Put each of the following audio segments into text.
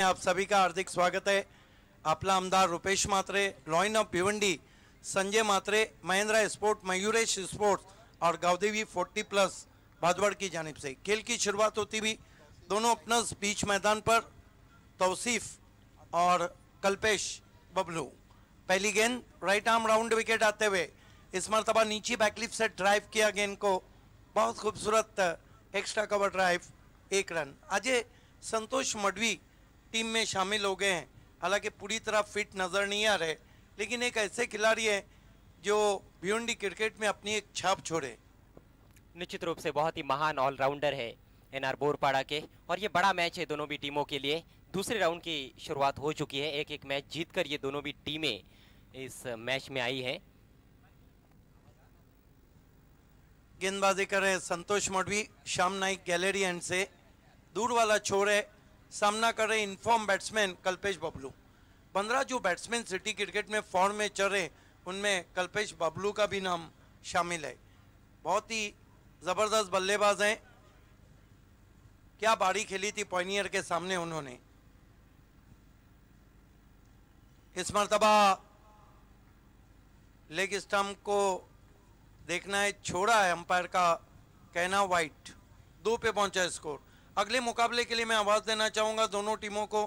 आप सभी का हार्दिक स्वागत है। आपला आमदार Rupesh Mhatre, lion of Bhiwandi Sanjay Mhatre, Mahindra sport, Mayuresh sports और गावदेवी 40+ भादवड़ की जानिब से खेल की शुरुआत होती भी दोनों ओपनर्स बीच मैदान पर तौसीफ और कल्पेश बबलू। पहली गेंद राइट आर्म राउंड विकेट आते हुए इस मरतबा नीचे बैकलिप से ड्राइव किया गेंद को, बहुत खूबसूरत extra cover drive, 1 run. Ajay Santosh Madvi team में शामिल हो गए हैं, हालांकि पूरी तरह फिट नज़र नहीं आ रहे, लेकिन एक ऐसे खिलाड़ी हैं जो भिवंडी क्रिकेट में अपनी एक छाप छोड़े। निश्चित रूप से बहुत ही महान ऑलराउंडर है एनआर बोरपाड़ा के, और ये बड़ा मैच है दोनों भी टीमों के लिए। दूसरे राउंड की शुरुआत हो चुकी है, एक एक मैच जीतकर ये दोनों भी टीमें इस मैच में आई हैं। गेंदबाजी कर रहे हैं संतोष मडवी, श्याम नाइक गैलरी एंड से दूर वाला छोर है। सामना कर रहे इनफॉर्म बैट्समैन कल्पेश बबलू। 15 जो बैट्समैन सिटी क्रिकेट में फॉर्म में चल रहे उनमें कल्पेश बबलू का भी नाम शामिल है। बहुत ही ज़बरदस्त बल्लेबाज हैं। क्या बारी खेली थी पॉइनियर के सामने उन्होंने। इस मरतबा लेग स्टंप को देखना है, छोड़ा है अंपायर का कहना, वाइट। 2 पे पहुंचा स्कोर। अगले मुकाबले के लिए मैं आवाज देना चाहूंगा दोनों टीमों को,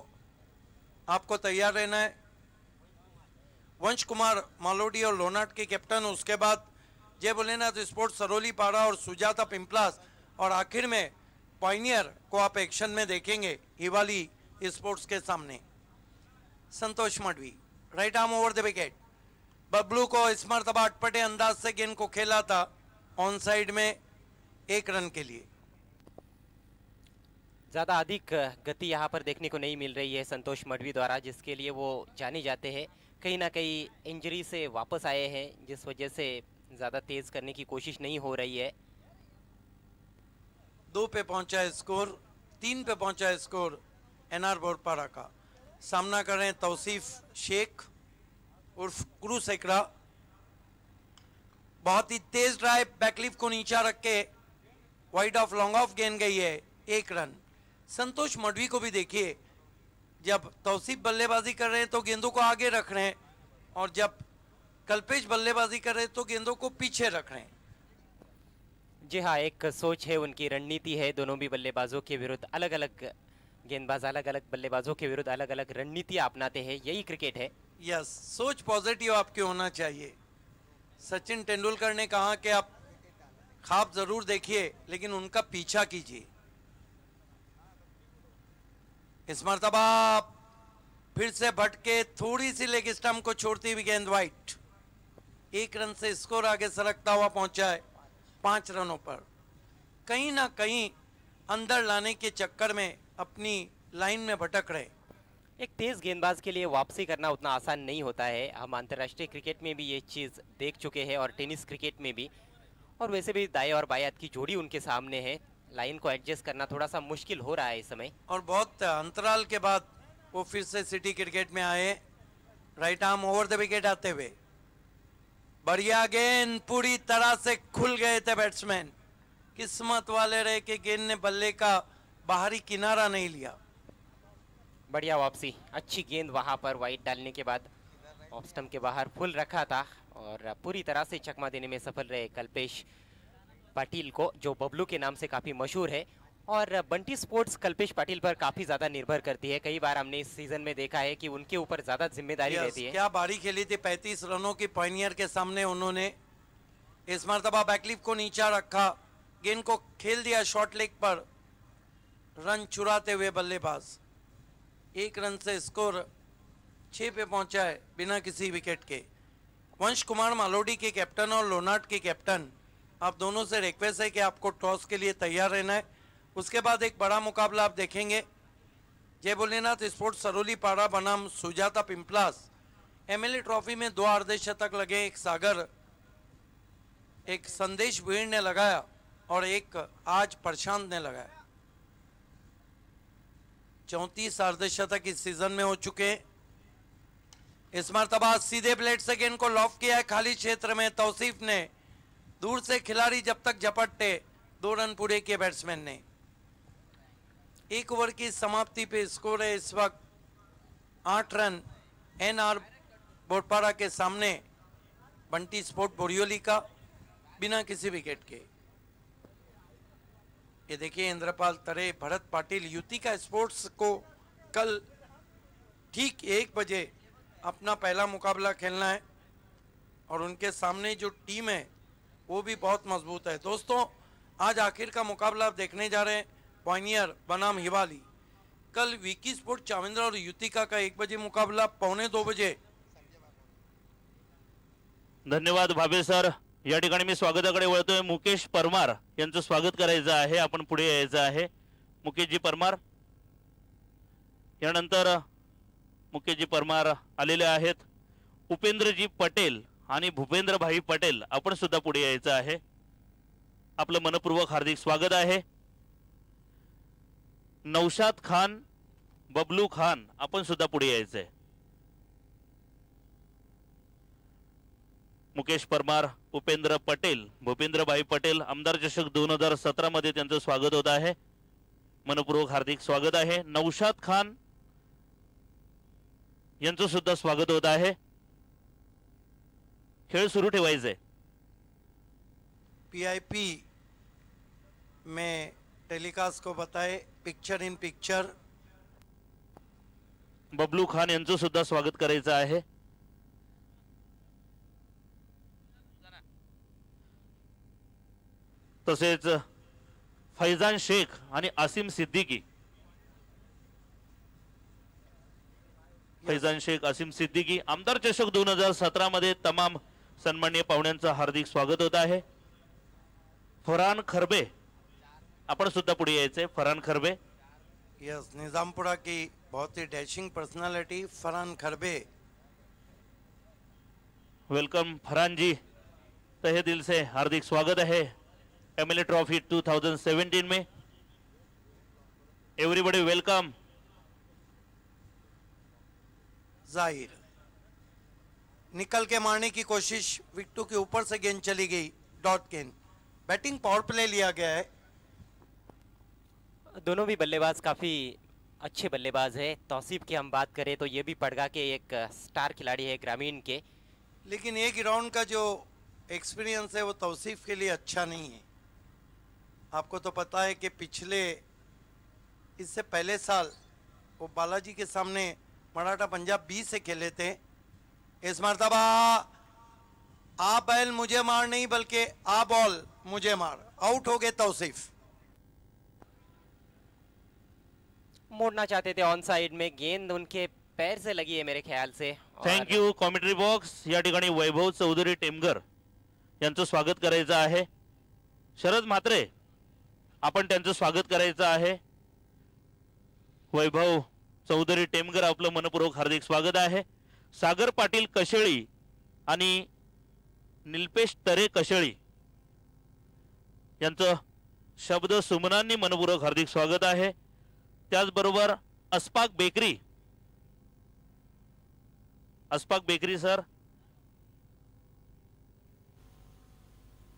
आपको तैयार रहना है। वंश कुमार मालोडी और लोनाट के कैप्टन, उसके बाद जय भोलेनाथ स्पोर्ट्स सरोली पाड़ा और सुजाता पिंपलास, और आखिर में पॉइनियर को आप एक्शन में देखेंगे हिवाली स्पोर्ट्स के सामने। Santosh Madvi right arm over the wicket. Bablu को इस मरतबा अटपटे अंदाज से गेंद को खेला था ऑन साइड में, 1 रन के लिए। ज़्यादा अधिक गति यहाँ पर देखने को नहीं मिल रही है संतोष मडवी द्वारा, जिसके लिए वो जाने जाते हैं। कहीं ना कहीं इंजरी से वापस आए हैं, जिस वजह से ज़्यादा तेज़ करने की कोशिश नहीं हो रही है। 2 पे पहुंचा स्कोर, 3 पे पहुंचा स्कोर एनआर बोरपाड़ा का। सामना कर रहे हैं तौसीफ शेख उर्फ क्रू सेकरा। बहुत ही तेज ड्राइव, बैकलिफ को नीचा रख के वाइड ऑफ लॉन्ग ऑफ गेंद गई है, 1 रन। संतोष मडवी को भी देखिए, जब तौसीफ बल्लेबाजी कर रहे हैं तो गेंदों को आगे रख रहे हैं, और जब कल्पेश बल्लेबाजी कर रहे हैं तो गेंदों को पीछे रख रहे हैं। जी हाँ, एक सोच है, उनकी रणनीति है। दोनों भी बल्लेबाजों के विरुद्ध अलग अलग गेंदबाज अलग अलग बल्लेबाजों के विरुद्ध अलग अलग रणनीतियाँ अपनाते हैं, यही क्रिकेट है। यस, सोच पॉजिटिव आपकी होना चाहिए। सचिन तेंदुलकर ने कहा कि आप ख्वाब जरूर देखिए लेकिन उनका पीछा कीजिए। इस मरतबा फिर से भटके, थोड़ी सी लेग स्टंप को छोड़ती हुई गेंद वाइट। 1 रन से स्कोर आगे सरकता हुआ पहुंचा है 5 रनों पर। कहीं ना कहीं अंदर लाने के चक्कर में अपनी लाइन में भटक रहे। एक तेज गेंदबाज के लिए वापसी करना उतना आसान नहीं होता है। हम अंतर्राष्ट्रीय क्रिकेट में भी ये चीज़ देख चुके हैं और टेनिस क्रिकेट में भी, और वैसे भी दाएं और बाएं हाथ की जोड़ी उनके सामने है। लाइन को एडजस्ट करना थोड़ा सा मुश्किल हो रहा है इस समय, और बहुत अंतराल के बाद वो फिर से सिटी क्रिकेट में आए, right arm over the wicket आते हुए। बढ़िया गेंद, पूरी तरह से खुल गए थे बैट्समैन। किस्मत वाले रहे कि गेंद ने बल्ले का बाहरी किनारा नहीं लिया। बढ़िया वापसी, अच्छी गेंद वहां पर वाइड डालने के बाद ऑफ स्टंप के बाहर फुल रखा था, और पूरी तरह से चकमा देने में सफल रहे कल्पेश पाटिल को, जो बबलू के नाम से काफ़ी मशहूर है। और बंटी स्पोर्ट्स कल्पेश पाटिल पर काफ़ी ज़्यादा निर्भर करती है। कई बार हमने इस सीज़न में देखा है कि उनके ऊपर ज़्यादा जिम्मेदारी रहती है। क्या बारी खेली थी 35 रनों की पॉइनियर के सामने उन्होंने। इस मरतबा बैकलिफ को नीचा रखा, गेंद को खेल दिया शॉर्ट लेग पर, रन चुराते हुए बल्लेबाज। 1 रन से स्कोर 6 पे पहुंचा है बिना किसी विकेट के। वंश कुमार मालोडी के कैप्टन और लोनाट के कैप्टन, आप दोनों से रिक्वेस्ट है कि आपको टॉस के लिए तैयार रहना है। उसके बाद एक बड़ा मुकाबला आप देखेंगे। जय भोलेनाथ स्पोर्ट्स सरोली पाड़ा बनाम सुजाता पिंपलास। एमएलए ट्रॉफी में 2 अर्धशतक लगे, एक सागर, एक संदेश भीड़ ने लगाया और एक आज प्रशांत ने लगाया। 34 अर्धशतक इस सीजन में हो चुके हैं। इस मरतबा सीधे प्लेट से गेंद को लॉफ किया है खाली क्षेत्र में। तौसीफ ने दूर से खिलाड़ी जब तक झपटते, 2 रन पूरे किए बैट्समैन ने। 1 ओवर की समाप्ति पे स्कोर है इस वक्त 8 रन NR बोरपाड़ा के सामने बंटी स्पोर्ट बोरियोली का बिना किसी विकेट के। ये देखिए इंद्रपाल तरे, भरत पाटिल, युतिका स्पोर्ट्स को कल ठीक 1 बजे अपना पहला मुकाबला खेलना है और उनके सामने जो टीम है वो भी बहुत मजबूत है। दोस्तों आज आखिर का मुकाबला आप देखने जा रहे हैं पॉइनियर बनाम हिवाली। कल विकी स्पोर्ट चाविंद्र और युतिका का 1 बजे मुकाबला, 1:45 बजे। धन्यवाद भाबे सर। या ठिकाणी मी स्वागताकडे वळतोय। मुकेश परमार यांचं स्वागत करायचं आहे, आपण पुढे यायचं आहे। मुकेशजी परमार, यानंतर मुकेशजी परमार आलेले आहेत। उपेंद्रजी पटेल आणि भूपेंद्रभाई पटेल आपण सुद्धा पुढे यायचं आहे। आपलं मनपूर्वक हार्दिक स्वागत आहे। नौशाद खान, बबलू खान आपण सुद्धा पुढे यायचं आहे। मुकेश परमार, उपेंद्र पटेल, भूपेंद्रभाई पटेल, आमदार चषक 2017 मध्ये त्यांचं स्वागत होत आहे। मनपूर्वक हार्दिक स्वागत आहे। नौशाद खान यांचं सुद्धा स्वागत होत आहे। खेळ सुरू ठेवायचे। PIP में टेलीकास्ट को बताए picture in picture. Bablu Khan यांचं सुद्धा स्वागत करायचं आहे। तसेच फैजान शेख आणि आसिम सिद्दीकी, फैजान शेख, आसिम सिद्दीकी, आमदार चषक 2017 मध्ये तमाम सन्माननीय पाहुण्यांचं हार्दिक स्वागत होत आहे। फरहान खरबे आपण सुद्धा पुढे यायचे। फरहान खरबे, यस, निजामपुरा की बहुत ही dashing personality Farhan खरबे। Welcome Farhan जी, तहे दिल से हार्दिक स्वागत है MLA ट्रॉफी 2017 में। Everybody welcome. जाहिर निकल के मारने की कोशिश, विकेटों के ऊपर से गेंद चली गई, डॉट गेंद। बैटिंग पावर प्ले लिया गया है। दोनों भी बल्लेबाज काफ़ी अच्छे बल्लेबाज है। तौसीफ की हम बात करें तो ये भी पड़गा के एक स्टार खिलाड़ी है ग्रामीण के। लेकिन एक ग्राउंड का जो एक्सपीरियंस है वो तौसीफ के लिए अच्छा नहीं है। आपको तो पता है कि पिछले इससे पहले साल वो बालाजी के सामने मराठा पंजाब 20 से खेले थे। इस मरतबा आ बैल मुझे मार नहीं बल्कि आ बॉल मुझे मार, आउट हो गए तौसीफ। मोड़ना चाहते थे ऑन साइड में, गेंद उनके पैर से लगी है मेरे ख्याल से। और थैंक यू कॉमेंट्री बॉक्स। या ठिकाणी वैभव चौधरी टेमगर यांचं स्वागत करायचं आहे। शरद म्हात्रे आपण त्यांचं स्वागत करायचं आहे। वैभव चौधरी टेमगर आपलं मनपूर्वक हार्दिक स्वागत आहे। सागर पाटील कशेळी आणि निलपेश तरे कशेळी यांचं शब्द सुमनांनी मनपूर्वक हार्दिक स्वागत आहे। त्याचबरोबर अस्पाक बेकरी, अस्पाक बेकरी सर,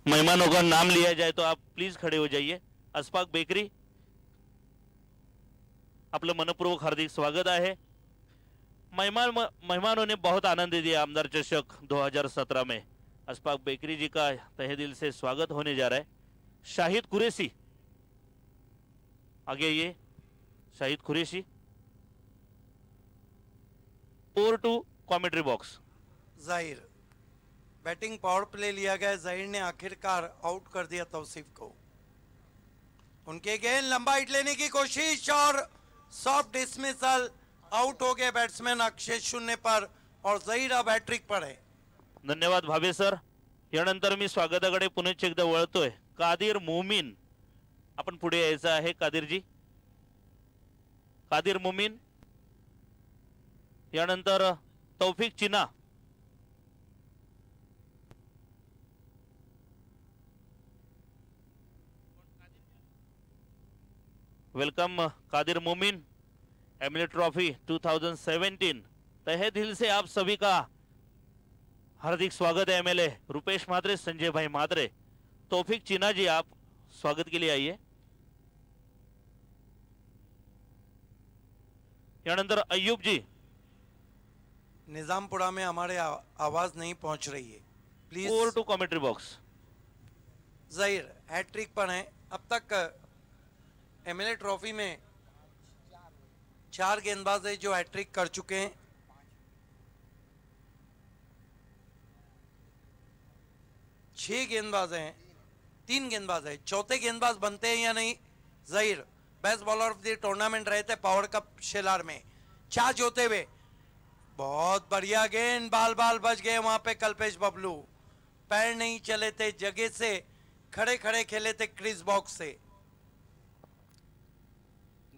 मेहमानों का नाम लिया जाए तो आप प्लीज खड़े हो जाइए। अस्पाक बेकरी, आपलं मनपूर्वक हार्दिक स्वागत है। मेहमानों ने बहुत आनंद दिया आमदार चषक 2017 में। अस्पाक बेकरी जी का तहे दिल से स्वागत होने जा रहा है। शाहिद कुरैशी, आगे ये Shahid Qureshi, over to commentary box. जाहिर बैटिंग पावर प्ले लिया गया। जाहिर ने आखिरकार आउट कर दिया तौसीफ को। उनके गेंद लंबा हिट लेने की कोशिश और सॉफ्ट डिसमिसल, आउट हो गए बैट्समैन अक्षय 0 पर और जाहिर अब हैट्रिक पर है। धन्यवाद भावे सर। यानंतर मी स्वागताकडे पुन्हा एकदा वळतोय। कादिर मोमीन आपण पुढे यायचं आहे। कादिर जी, कादिर मोमीन, यानंतर Taufiq China, welcome Kadir Momin. MLA trophy 2017, तहे दिल से आप सभी का हार्दिक स्वागत है। MLA रुपेश म्हात्रे, संजय भाई म्हात्रे, तौफिक चिना जी, आप स्वागत के लिए आइए। यानंतर अय्यूब जी, निजामपुरा में हमारे आवाज नहीं पहुंच रही है, please. Over to commentary box. Zaheer hat trick पर हैं अब तक। एमएलए ट्रॉफी में 4 गेंदबाज है जो हैट्रिक कर चुके हैं। छह गेंदबाज हैं, 3 गेंदबाज है, चौथे गेंदबाज बनते हैं या नहीं। Zaheer best bowler of the tournament रहे थे पावर कप शेलार में, 4 जोते हुए। बहुत बढ़िया गेंद, बाल बाल बच गए वहां पे कल्पेश बबलू। पैर नहीं चले थे, जगह से खड़े खड़े खेले थे क्रिस बॉक्स से।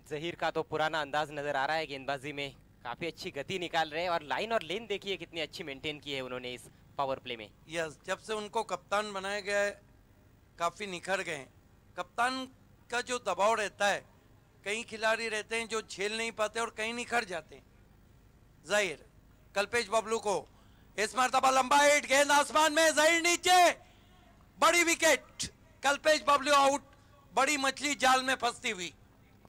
जहीर का तो पुराना अंदाज नजर आ रहा है गेंदबाजी में, काफी अच्छी गति निकाल रहे हैं और लाइन और लेन देखिए कितनी अच्छी मेंटेन की है उन्होंने इस पावर प्ले में। यस, जब से उनको कप्तान बनाया गया है काफी निखर गए हैं। कप्तान का जो दबाव रहता है, कई खिलाड़ी रहते हैं जो झेल नहीं पाते और कहीं निखर जाते हैं। जहीर कल्पेश बबलू को इस मरतबा लंबा हिट, गेंद आसमान में, जहीर नीचे, बड़ी विकेट, कल्पेश बबलू आउट। बड़ी मछली जाल में फंसती हुई।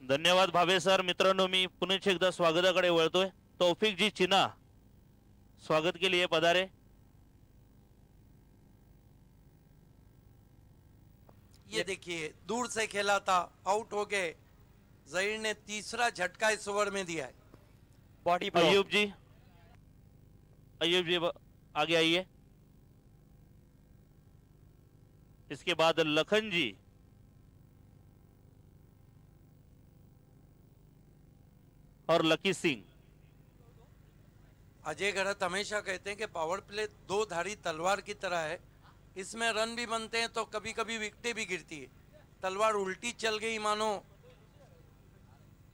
धन्यवाद भावे सर। मित्रांनो, मी पुनः एकदा स्वागताकडे वळतोय। तौफिक जी चिना स्वागत के लिए पधारे। ये देखिए दूर से खेला था, आउट हो गए। जहीर ने तीसरा झटका इस ओवर में दिया है। बॉडी अयूब जी, अयूब जी आगे आइए। इसके बाद लखन जी, और लकी सिंह। अजय गढ़त हमेशा कहते हैं कि पावर प्ले 2 धारी तलवार की तरह है, इसमें रन भी बनते हैं तो कभी कभी विकेटें भी गिरती है। तलवार उल्टी चल गई मानो।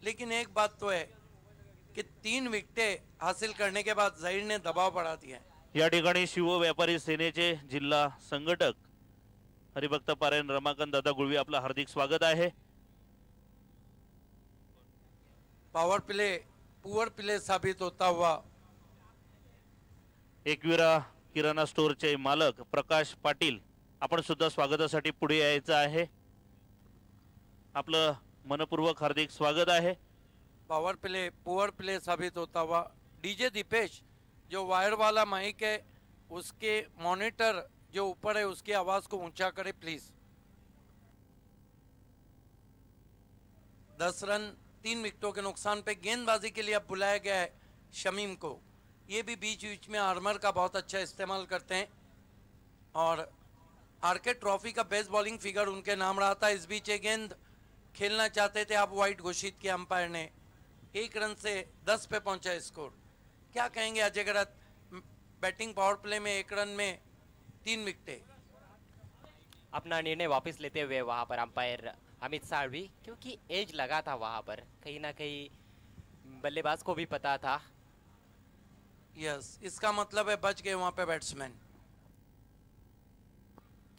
लेकिन एक बात तो है कि 3 विकेटें हासिल करने के बाद जहीर ने दबाव बढ़ा दिया है। या ठिकाणी शिव व्यापारी सेनेचे जिल्हा संघटक हरिभक्त पारायण रमाकांत दादा गुळवी आपलं हार्दिक स्वागत आहे। पावर प्ले पुअर प्ले साबित होता हुआ एकविरा किराणा स्टोअरचे मालक प्रकाश पाटील, आपण सुद्धा स्वागतासाठी पुढे यायचं आहे। आपलं मनपूर्वक हार्दिक स्वागत आहे। पावर प्ले पुअर प्ले साबित होता हुआ डीजे दीपेश, जो वायर वाला माइक है उसके मॉनिटर जो ऊपर है उसकी आवाज को ऊंचा करे प्लीज। 10 रन 3 विकेटों के नुकसान पे गेंदबाजी के लिए अब बुलाया गया है शमीम को। ये भी बीच बीच में आर्मर का बहुत अच्छा इस्तेमाल करते हैं और आरके ट्रॉफी का बेस्ट बॉलिंग फिगर उनके नाम रहा था। इस बीच एक गेंद खेलना चाहते थे, आप वाइड घोषित किया अंपायर ने। 1 रन से 10 पे पहुंचा स्कोर। क्या कहेंगे अजय गढ़त, बैटिंग पावर प्ले में 1 रन में 3 विकेटें। अपना निर्णय वापस लेते हुए वहां पर अंपायर अमित साळवी, क्योंकि एज लगा था वहां पर, कहीं ना कहीं बल्लेबाज को भी पता था। यस, इसका मतलब है बच गए वहां पे बैट्समैन।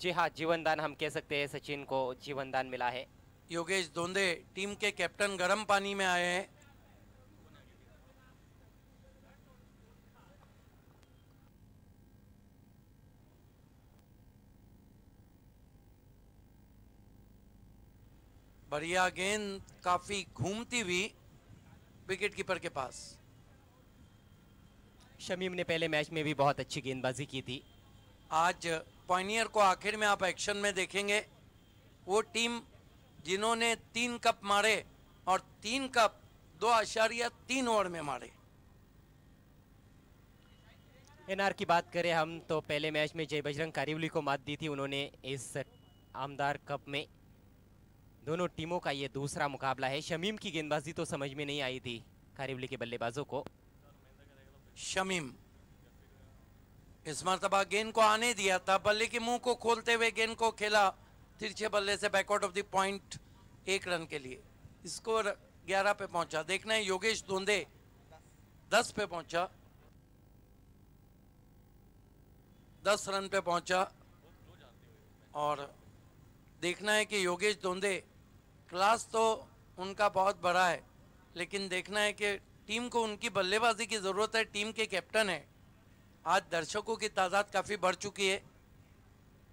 जी हाँ, जीवनदान हम कह सकते हैं, सचिन को जीवनदान मिला है। योगेश दोंदे टीम के कैप्टन गर्म पानी में आए हैं। बढ़िया गेंद काफी घूमती हुई विकेट कीपर के पास। शमीम ने पहले मैच में भी बहुत अच्छी गेंदबाजी की थी। आज पॉइनियर को आखिर में आप एक्शन में देखेंगे। वो टीम जिन्होंने 3 कप मारे और 3 कप 2.3 ओवर में मारे। एनआर की बात करें हम तो पहले मैच में जय बजरंग कारिवली को मात दी थी उन्होंने इस आमदार कप में। दोनों टीमों का ये दूसरा मुकाबला है। शमीम की गेंदबाजी तो समझ में नहीं आई थी कारिवली के बल्लेबाजों को। शमीम इस मरतबा गेंद को आने दिया था, बल्ले के मुंह को खोलते हुए गेंद को खेला तिरछे बल्ले से backward of the point 1 run के लिए। स्कोर 11 पे पहुंचा। देखना है योगेश दोंदे 10 पे पहुंचा, 10 रन पे पहुंचा। और देखना है कि योगेश दोंदे, क्लास तो उनका बहुत बड़ा है, लेकिन देखना है कि टीम को उनकी बल्लेबाजी की जरूरत है। टीम के कैप्टन है। आज दर्शकों की तादाद काफी बढ़ चुकी है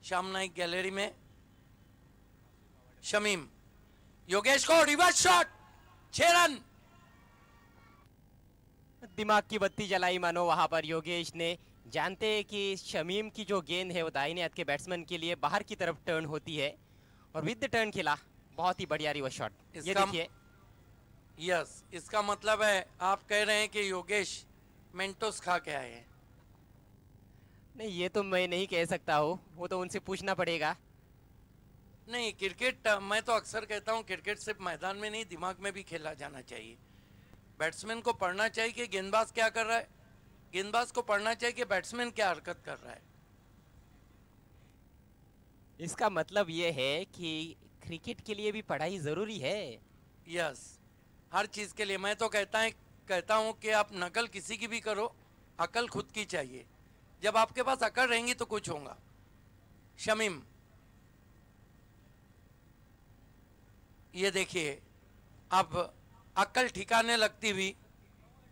श्याम नाइक गैलरी में। शमीम, योगेश को रिवर्स शॉट, 6 रन। दिमाग की बत्ती जलाई मानो वहां पर योगेश ने। जानते हैं कि शमीम की जो गेंद है वो दाहिने हाथ के बैट्समैन के लिए बाहर की तरफ टर्न होती है और विद द टर्न खेला। बहुत ही बढ़िया रिवर्स शॉट। ये इसका- देखिए, यस, इसका मतलब है आप कह रहे हैं कि योगेश मेंटोस खा के आए हैं। नहीं ये तो मैं नहीं कह सकता हूँ, वो तो उनसे पूछना पड़ेगा। नहीं, क्रिकेट मैं तो अक्सर कहता हूँ क्रिकेट सिर्फ मैदान में नहीं दिमाग में भी खेला जाना चाहिए। बैट्समैन को पढ़ना चाहिए कि गेंदबाज क्या कर रहा है, गेंदबाज को पढ़ना चाहिए कि बैट्समैन क्या हरकत कर रहा है। इसका मतलब ये है कि क्रिकेट के लिए भी पढ़ाई जरूरी है। यस, हर चीज के लिए। मैं तो कहता हूँ कि आप नकल किसी की भी करो, अकल खुद की चाहिए। जब आपके पास अकल रहेंगी तो कुछ होगा। शमीम, ये देखिए, अब अकल ठिकाने लगती हुई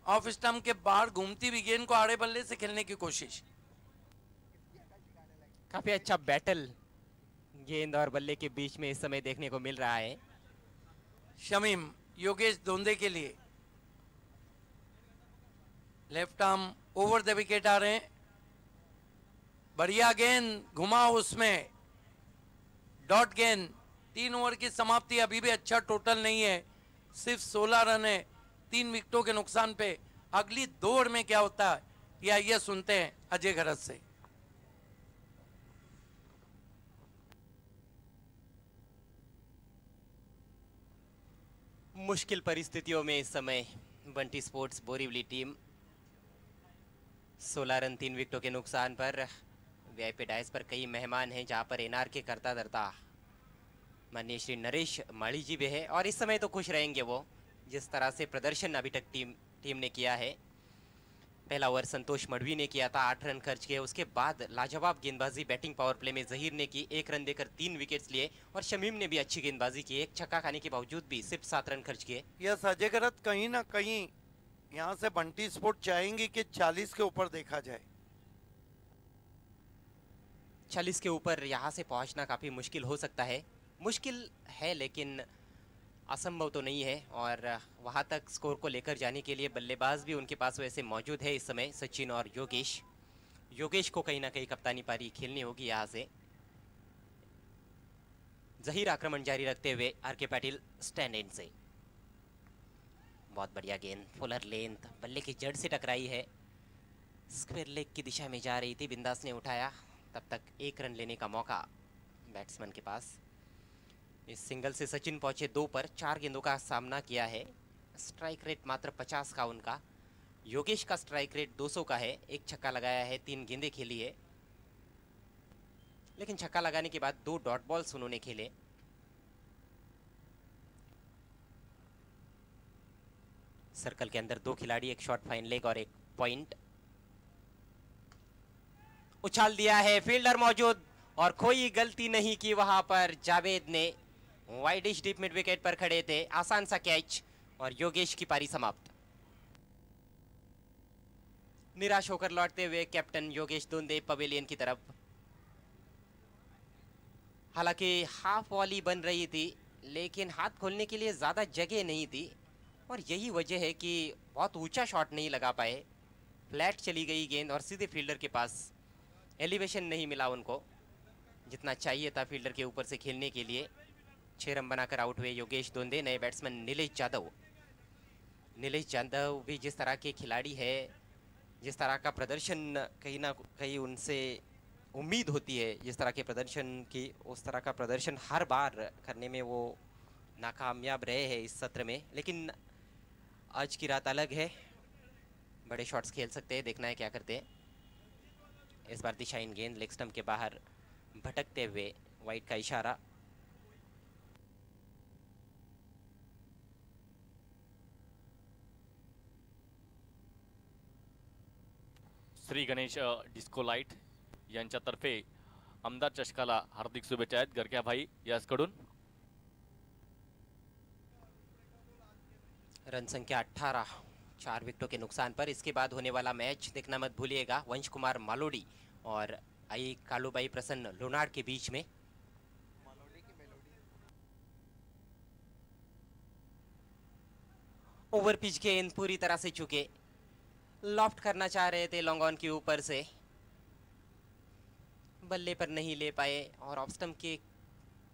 ऑफ स्टंप के बाहर घूमती हुई गेंद को आड़े बल्ले से खेलने की कोशिश। काफी अच्छा बैटल गेंद और बल्ले के बीच में इस समय देखने को मिल रहा है। शमीम योगेश दोंदे के लिए left arm over the wicket आ रहे हैं। बढ़िया गेंद घुमा, उसमें डॉट गेंद। 3 ओवर की समाप्ति, अभी भी अच्छा टोटल नहीं है, सिर्फ 16 रन है 3 विकेटों के नुकसान पे। अगली 2 ओवर में क्या होता है ये आइए सुनते हैं अजय गरज से। मुश्किल परिस्थितियों में इस समय Bunty sports Borivali team 16 run 3 विकेटों के नुकसान पर। वीआईपी डाइस पर कई मेहमान हैं जहां पर एनआर के करता धरता माननीय श्री नरेश माली जी भी है और इस समय तो खुश रहेंगे वो, जिस तरह से प्रदर्शन अभी तक टीम ने किया है। पहला ओवर संतोष मढ़वी ने किया था, 8 रन खर्च किए। उसके बाद लाजवाब गेंदबाजी बैटिंग पावर प्ले में जहीर ने की, 1 रन देकर 3 विकेट्स लिए और शमीम ने भी अच्छी गेंदबाजी की, एक छक्का खाने के बावजूद भी सिर्फ 7 रन खर्च किए। यस अजय गरज, कहीं ना कहीं यहाँ से बंटी स्पोर्ट चाहेंगे कि 40 के ऊपर देखा जाए। 40 के ऊपर यहाँ से पहुँचना काफ़ी मुश्किल हो सकता है। मुश्किल है लेकिन असंभव तो नहीं है और वहाँ तक स्कोर को लेकर जाने के लिए बल्लेबाज भी उनके पास वैसे मौजूद है इस समय, सचिन और योगेश को कहीं ना कहीं कप्तानी पारी खेलनी होगी। यहाँ से जहीर आक्रमण जारी रखते हुए आर.के. पाटिल स्टैंड एंड से। बहुत बढ़िया गेंद, फुलर लेंथ, बल्ले की जड़ से टकराई है, स्क्वायर लेग की दिशा में जा रही थी, बिंदास ने उठाया। तब तक 1 रन लेने का मौका बैट्समैन के पास। इस सिंगल से सचिन पहुंचे 2 पर, 4 गेंदों का सामना किया है। स्ट्राइक रेट मात्र 50 का उनका। योगेश का स्ट्राइक रेट 200 का है, 1 छक्का लगाया है, 3 गेंदें खेली है, लेकिन छक्का लगाने के बाद 2 डॉट बॉल्स उन्होंने खेले। सर्कल के अंदर 2 खिलाड़ी, एक शॉट फाइन लेग और एक पॉइंट। उछाल दिया है, फील्डर मौजूद और कोई गलती नहीं की वहां पर। जावेद ने वाइडिश डीप मिड विकेट पर खड़े थे, आसान सा कैच और योगेश की पारी समाप्त। निराश होकर लौटते हुए कैप्टन योगेश दोंदे पवेलियन की तरफ। हालांकि हाफ वॉली बन रही थी लेकिन हाथ खोलने के लिए ज्यादा जगह नहीं थी और यही वजह है कि बहुत ऊंचा शॉट नहीं लगा पाए। फ्लैट चली गई गेंद और सीधे फील्डर के पास, एलिवेशन नहीं मिला उनको जितना चाहिए था फील्डर के ऊपर से खेलने के लिए। 6 रन बनाकर आउट हुए योगेश दोंदे। नए बैट्समैन नीलेश यादव भी जिस तरह के खिलाड़ी है, जिस तरह का प्रदर्शन कहीं ना कहीं उनसे उम्मीद होती है जिस तरह के प्रदर्शन की, उस तरह का प्रदर्शन हर बार करने में वो नाकामयाब रहे हैं इस सत्र में। लेकिन आज की रात अलग है, बड़े शॉट्स खेल सकते हैं, देखना है क्या करते हैं। इस बार दिशाहीन गेंद लेग स्टंप के बाहर भटकते हुए, वाइड का इशारा। श्री गणेश डिस्को लाईट यांच्यातर्फे आमदार चषकाला हार्दिक शुभेच्छा आहेत गरक्या भाई यासकडून। रन संख्या 18, 4 विकेटों के नुकसान पर। इसके बाद होने वाला मैच देखना मत भूलिएगा, वंश कुमार मालोडी और आई कालूबाई प्रसन्न लोनार्ड के बीच में। ओवर पिच गेंद पूरी तरह से चुके, लॉफ्ट करना चाह रहे थे लॉन्ग ऑन के ऊपर से, बल्ले पर नहीं ले पाए और ऑफ स्टंप के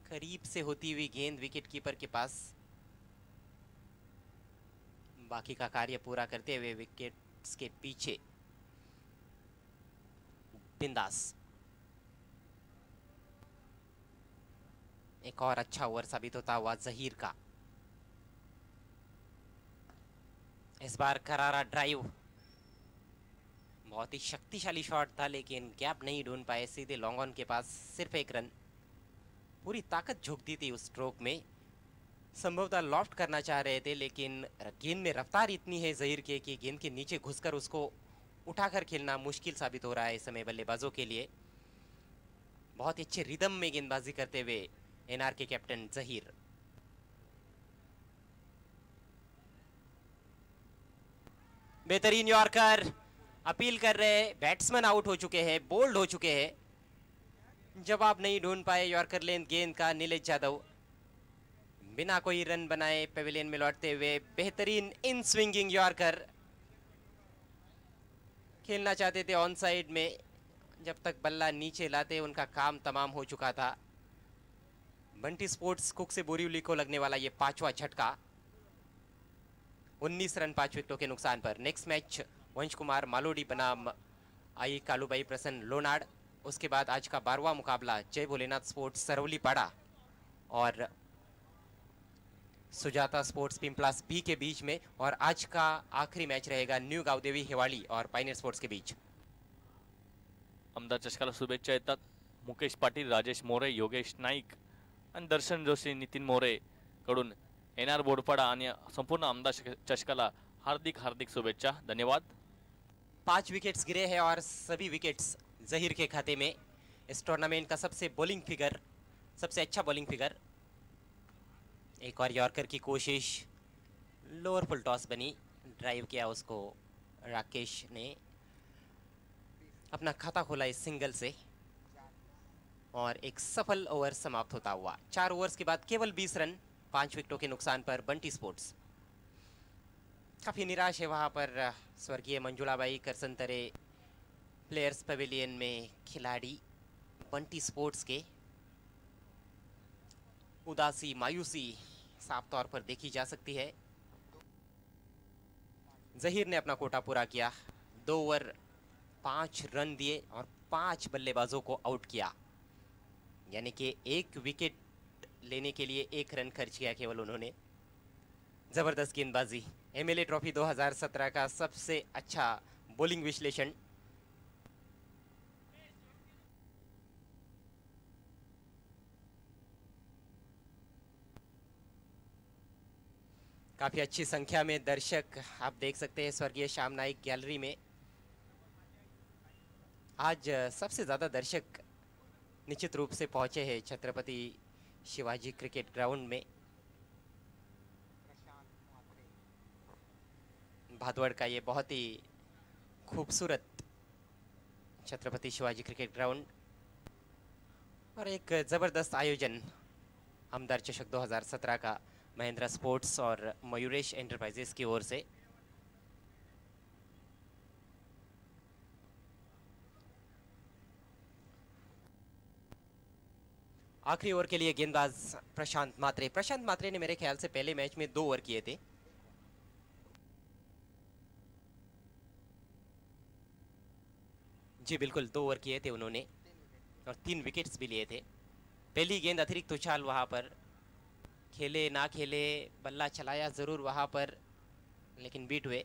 करीब से होती हुई गेंद विकेट कीपर के पास। बाकी का कार्य पूरा करते हुए विकेट्स के पीछे बिंदास। एक और अच्छा ओवर साबित होता हुआ जहीर का। इस बार करारा ड्राइव, बहुत ही शक्तिशाली शॉट था लेकिन गैप नहीं ढूंढ पाए, सीधे लॉन्ग ऑन के पास सिर्फ एक रन। पूरी ताकत झोंक दी थी उस स्ट्रोक में, संभवतः लॉफ्ट करना चाह रहे थे लेकिन गेंद में रफ्तार इतनी है जहीर के कि गेंद के नीचे घुसकर उसको उठाकर खेलना मुश्किल साबित हो रहा है इस समय बल्लेबाजों के लिए। बहुत ही अच्छे रिदम में गेंदबाजी करते हुए एनआर के कैप्टन जहीर। बेहतरीन यॉर्कर, अपील कर रहे हैं, बैट्समैन आउट हो चुके हैं, बोल्ड हो चुके हैं, जवाब नहीं ढूंढ पाए यॉर्कर लेंथ गेंद का नीलेश यादव। बिना कोई रन बनाए पेविलियन में लौटते हुए बेहतरीन इन स्विंगिंग यॉर्कर। खेलना चाहते थे ऑन साइड में, जब तक बल्ला नीचे लाते उनका काम तमाम हो चुका था। बंटी स्पोर्ट्स कुक से बोरीवली को लगने वाला ये 5वां झटका। 19 रन 5 विकेटों के नुकसान पर। नेक्स्ट मैच वंश कुमार मालोडी बनाम आई कालूबाई प्रसन्न लोनाड। उसके बाद आज का 12वां मुकाबला जय भोलेनाथ स्पोर्ट्स सरवली पाड़ा और सुजाता स्पोर्ट्स पिंपलास बी के बीच में, और आज का आखिरी मैच रहेगा न्यू गावदेवी हिवाळी और पायनियर स्पोर्ट्स के बीच। आमदार चषकाला शुभेच्छा येतात मुकेश पाटील, राजेश मोरे, योगेश नाईक आणि दर्शन जोशी, नितीन मोरे कडून एनआर बोडपाडा आणि संपूर्ण आमदार चषकाला हार्दिक हार्दिक शुभेच्छा, धन्यवाद। 5 विकेट्स गिरे हैं और सभी विकेट्स जहीर के खाते में। इस टूर्नामेंट का सबसे बॉलिंग फिगर, सबसे अच्छा बॉलिंग फिगर। एक और यॉर्कर की कोशिश, लोअर फुल टॉस बनी, ड्राइव किया उसको राकेश ने। अपना खाता खोला इस सिंगल से और एक सफल ओवर समाप्त होता हुआ। 4 ओवर्स के बाद केवल 20 रन 5 विकेटों के नुकसान पर बंटी स्पोर्ट्स। काफ़ी निराश है वहाँ पर स्वर्गीय मंजुलाबाई करसनतरे प्लेयर्स पवेलियन में खिलाड़ी बंटी स्पोर्ट्स के। उदासी, मायूसी साफ तौर पर देखी जा सकती है। जहीर ने अपना कोटा पूरा किया, 2 ओवर 5 रन दिए और 5 बल्लेबाजों को आउट किया, यानी कि 1 विकेट लेने के लिए 1 रन खर्च किया केवल उन्होंने। जबरदस्त गेंदबाजी। एमएलए ट्रॉफी 2017 का सबसे अच्छा बॉलिंग विश्लेषण। काफी अच्छी संख्या में दर्शक आप देख सकते हैं स्वर्गीय श्याम नाइक गैलरी में। आज सबसे ज्यादा दर्शक निश्चित रूप से पहुंचे हैं छत्रपति शिवाजी क्रिकेट ग्राउंड में। भादवड़ का ये बहुत ही खूबसूरत छत्रपति शिवाजी क्रिकेट ग्राउंड और एक जबरदस्त आयोजन आमदार चषक 2017 का महिंद्रा स्पोर्ट्स और मयूरेश एंटरप्राइजेस की ओर से। आखिरी ओवर के लिए गेंदबाज प्रशांत मात्रे। प्रशांत मात्रे ने मेरे ख्याल से पहले मैच में 2 ओवर किए थे। जी बिल्कुल, 2 ओवर किए थे उन्होंने और 3 विकेट्स भी लिए थे। पहली गेंद अतिरिक्त उछाल वहां पर, खेले ना खेले, बल्ला चलाया जरूर वहां पर लेकिन बीट हुए।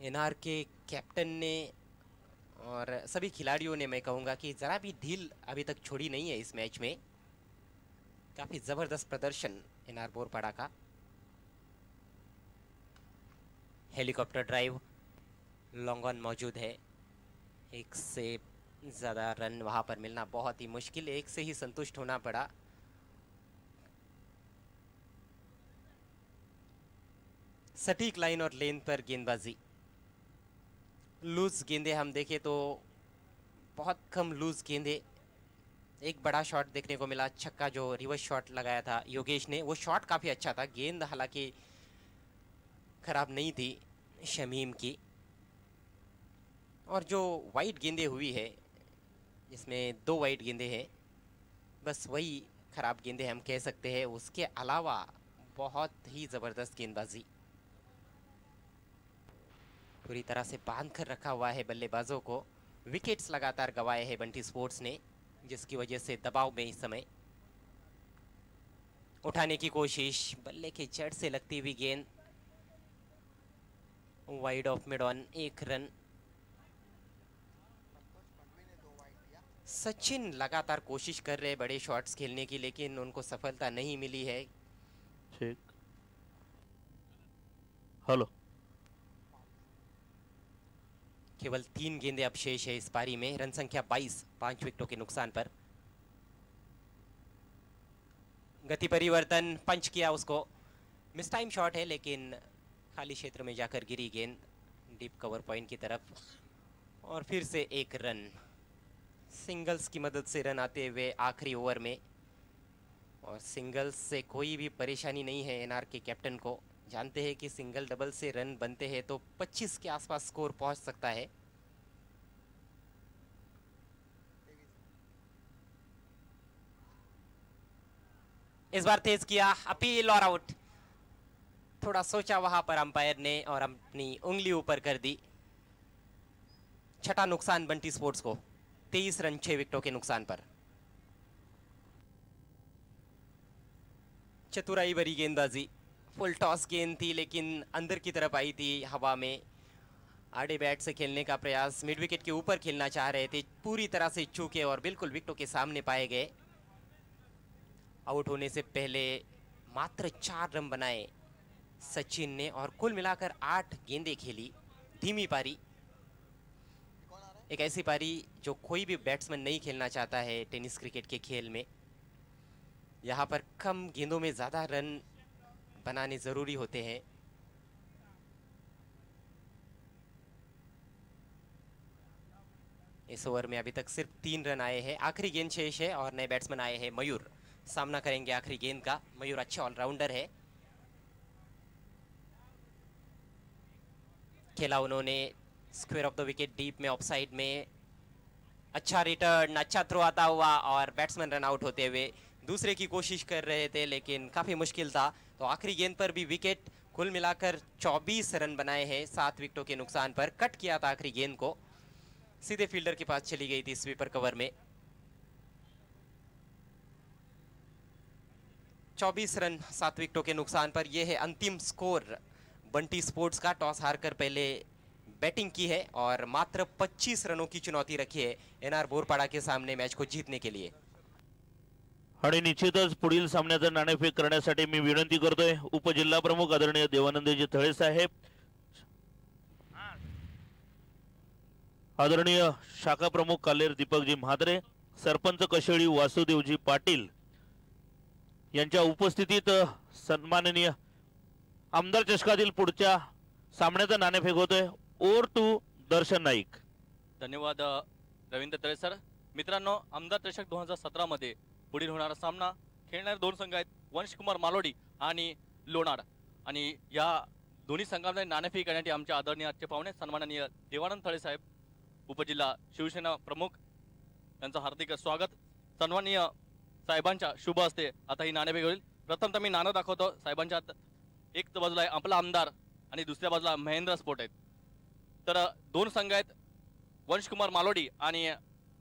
एनआर के कैप्टन ने और सभी खिलाड़ियों ने, मैं कहूंगा कि जरा भी ढील अभी तक छोड़ी नहीं है इस मैच में। काफी जबरदस्त प्रदर्शन एनआर बोरपाड़ा का। हेलीकॉप्टर ड्राइव, लॉन्ग ऑन मौजूद है। 1 से ज़्यादा रन वहाँ पर मिलना बहुत ही मुश्किल, 1 से ही संतुष्ट होना पड़ा। सटीक लाइन और लेंथ पर गेंदबाजी। लूज गेंदे हम देखें तो बहुत कम लूज गेंदे। एक बड़ा शॉट देखने को मिला, छक्का जो रिवर्स शॉट लगाया था योगेश ने, वो शॉट काफ़ी अच्छा था। गेंद हालांकि खराब नहीं थी शमीम की, और जो वाइट गेंदें हुई है जिसमें 2 वाइट गेंदें हैं, बस वही खराब गेंदें हम कह सकते हैं। उसके अलावा बहुत ही ज़बरदस्त गेंदबाजी, पूरी तरह से बांध कर रखा हुआ है बल्लेबाजों को। विकेट्स लगातार गंवाए हैं बंटी स्पोर्ट्स ने, जिसकी वजह से दबाव में इस समय। उठाने की कोशिश, बल्ले के जड़ से लगती हुई गेंद, wide of mid on, 1 run. Sachin लगातार कोशिश कर रहे हैं बड़े शॉट्स खेलने की, लेकिन उनको सफलता नहीं मिली है। ठीक, हेलो, केवल 3 गेंदें अब शेष है इस पारी में। रन संख्या 22, 5 विकेटों के नुकसान पर। गति परिवर्तन, पंच किया उसको, मिस टाइम शॉट है लेकिन खाली क्षेत्र में जाकर गिरी गेंद डीप कवर पॉइंट की तरफ, और फिर से 1 रन। सिंगल्स की मदद से रन आते हुए आखिरी ओवर में, और सिंगल्स से कोई भी परेशानी नहीं है एनआर के कैप्टन को। जानते हैं कि सिंगल डबल से रन बनते हैं तो 25 के आसपास स्कोर पहुंच सकता है। इस बार तेज किया, अपील और आउट। थोड़ा सोचा वहां पर अंपायर ने और अपनी उंगली ऊपर कर दी। छठा नुकसान बंटी स्पोर्ट्स को, 23 रन 6 विकेटों के नुकसान पर। चतुराई भरी गेंदबाजी, फुल टॉस गेंद थी लेकिन अंदर की तरफ आई थी हवा में। आड़े बैट से खेलने का प्रयास, मिड विकेट के ऊपर खेलना चाह रहे थे, पूरी तरह से चूके और बिल्कुल विकेटों के सामने पाए गए। आउट होने से पहले मात्र 4 रन बनाए सचिन ने, और कुल मिलाकर 8 गेंदें खेली। धीमी पारी, एक ऐसी पारी जो कोई भी बैट्समैन नहीं खेलना चाहता है टेनिस क्रिकेट के खेल में। यहाँ पर कम गेंदों में ज़्यादा रन बनाने ज़रूरी होते हैं। इस ओवर में अभी तक सिर्फ 3 रन आए हैं। आखिरी गेंद शेष है और नए बैट्समैन आए हैं। मयूर सामना करेंगे आखिरी गेंद का। मयूर अच्छे ऑलराउंडर है, खेला उन्होंने square of the wicket deep में, ऑफसाइड में। अच्छा रिटर्न, अच्छा थ्रो आता हुआ, और बैट्समैन रन आउट होते हुए दूसरे की कोशिश कर रहे थे लेकिन काफ़ी मुश्किल था। तो आखिरी गेंद पर भी विकेट, कुल मिलाकर 24 रन बनाए हैं 7 विकेटों के नुकसान पर। कट किया था आखिरी गेंद को, सीधे फील्डर के पास चली गई थी स्वीपर कवर में। 24 रन 7 विकेटों के नुकसान पर। यह है अंतिम स्कोर बंटी स्पोर्ट्स का। टॉस हारकर पहले बैटिंग की है और मात्र 25 रनों की चुनौती रखी है एनआर बोरपाडा के सामने मैच को जीतने के लिए। आणि निश्चितच पुढील सामन्याचं नाणेफेक करण्यासाठी मी विनंती करतोय उपजिल्हा प्रमुख आदरणीय देवानंदजी थळे साहेब, आदरणीय शाखा प्रमुख कालेर दीपकजी म्हात्रे, सरपंच कशेळी वासुदेवजी पाटील यांच्या उपस्थितीत सन्माननीय आमदार चषकातील पुढच्या सामन्याचं नाणेफेक होतोय। ओव्हर टू दर्शन नाईक। धन्यवाद रवींद्र तळे सर। मित्रांनो, आमदार चषक 2017 मध्ये पुढील होणारा सामना खेळणारे 2 संघ आहेत, वंशकुमार मालोडी आणि लोणार। आणि या दोन्ही संघांमध्ये नाणेफेक करण्यासाठी आमचे आदरणीय आजचे पाहुणे सन्माननीय देवानंद थळे साहेब, उपजिल्हा शिवसेना प्रमुख, यांचं हार्दिक स्वागत। सन्माननीय साहेबांच्या शुभ हस्ते आता ही नाणेफेक होईल। प्रथमतः मी नाणं दाखवतो साहेबांच्या हातात। एक बाजूला आहे आपला आमदार आणि दुसऱ्या बाजूला महेंद्र स्पोर्ट आहेत। तर 2 संघ आहेत, वंशकुमार मालोडी आणि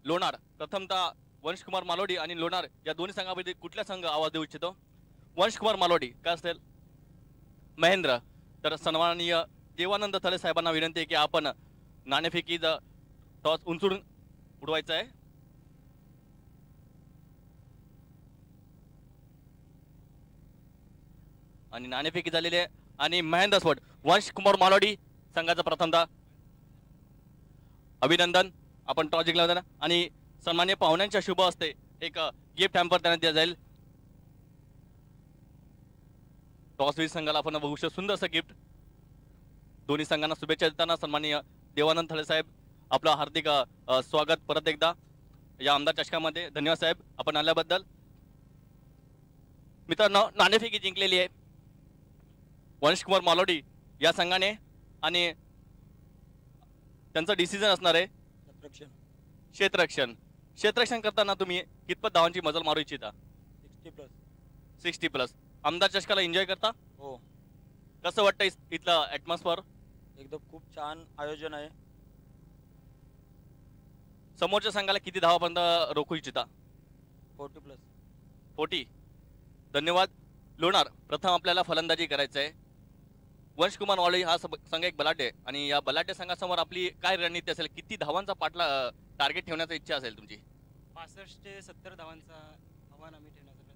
लोणार। प्रथमतः वंशकुमार मालोडी आणि लोणार या दोन्ही संघांपैकी कुठल्या संघ आवाज देऊ इच्छितो? वंशकुमार मालोडी, काय असेल? महेंद्र। तर सन्माननीय देवानंद थळे साहेबांना विनंती आहे की आपण नाणेफेकीचा टॉस उंचून उडवायचा आहे। आणि नाणेफेकी झालेली आहे आणि महेंद्र स्पोर्ट वंशकुमार मालोडी संघाचा प्रथमतः अभिनंदन, आपण टॉस जिंकला होता। आणि सन्मान्य पाहुण्यांच्या शुभ हस्ते एक गिफ्ट हॅम्पर त्यांना दिला जाईल। टॉस विजयी संघाला आपण बघू शकतो सुंदरसं गिफ्ट। दोन्ही संघांना शुभेच्छा देताना सन्माननीय देवानंद थळे साहेब, आपलं हार्दिक स्वागत परत एकदा या आमदार चषकामध्ये। धन्यवाद साहेब आपण आल्याबद्दल। मित्रांनो, नाणेफेकी जिंकलेली आहे वंशकुमार मालोडी या संघाने आणि त्यांचं डिसिजन असणार आहे क्षेत्ररक्षण करताना तुम्ही कितपत धावांची मजल मारू इच्छिता 60 प्लस आमदार चषकाला एन्जॉय करता हो कसं वाटतं इथलं ॲटमॉस्फिअर एकदम खूप छान आयोजन आहे समोरच्या संघाला किती धावापर्यंत रोखू इच्छिता 40+. 40 धन्यवाद लोणार प्रथम आपल्याला फलंदाजी करायचं आहे वंशकुमार वाळे हा संघ एक बलाढ्य आहे आणि या बलाढ्य संघासमोर आपली काय रणनीती असेल किती धावांचा पाठला टार्गेट ठेवण्याची इच्छा असेल तुमची 65 ते 70 धावांचा आव्हान आम्ही ठेवण्यात आलं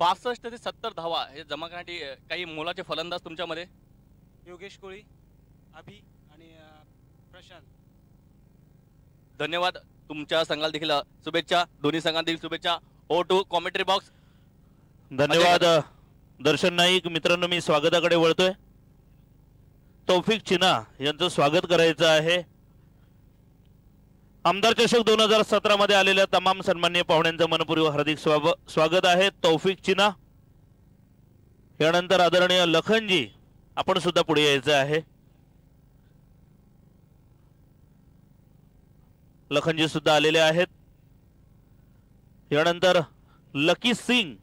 65 ते 70 धावा हे जमा करण्यासाठी काही मोलाचे फलंदाज तुमच्यामध्ये योगेश कोळी अभि आणि प्रशांत धन्यवाद तुमच्या संघाला देखील शुभेच्छा दोन्ही संघांना देखील शुभेच्छा ओ टू कॉमेंट्री बॉक्स धन्यवाद दर्शन नाईक. मित्रांनो मी स्वागताकडे वळतोय. तौफिक चिना यांचं स्वागत करायचं आहे. आमदार चषक 2017 मध्ये आलेल्या तमाम सन्माननीय पाहुण्यांचं मनपूर्वक हार्दिक स्वागत आहे. तौफिक चिना यानंतर आदरणीय लखनजी आपण सुद्धा पुढे यायचं आहे. लखनजी सुद्धा आलेले आहेत. यानंतर लकी सिंग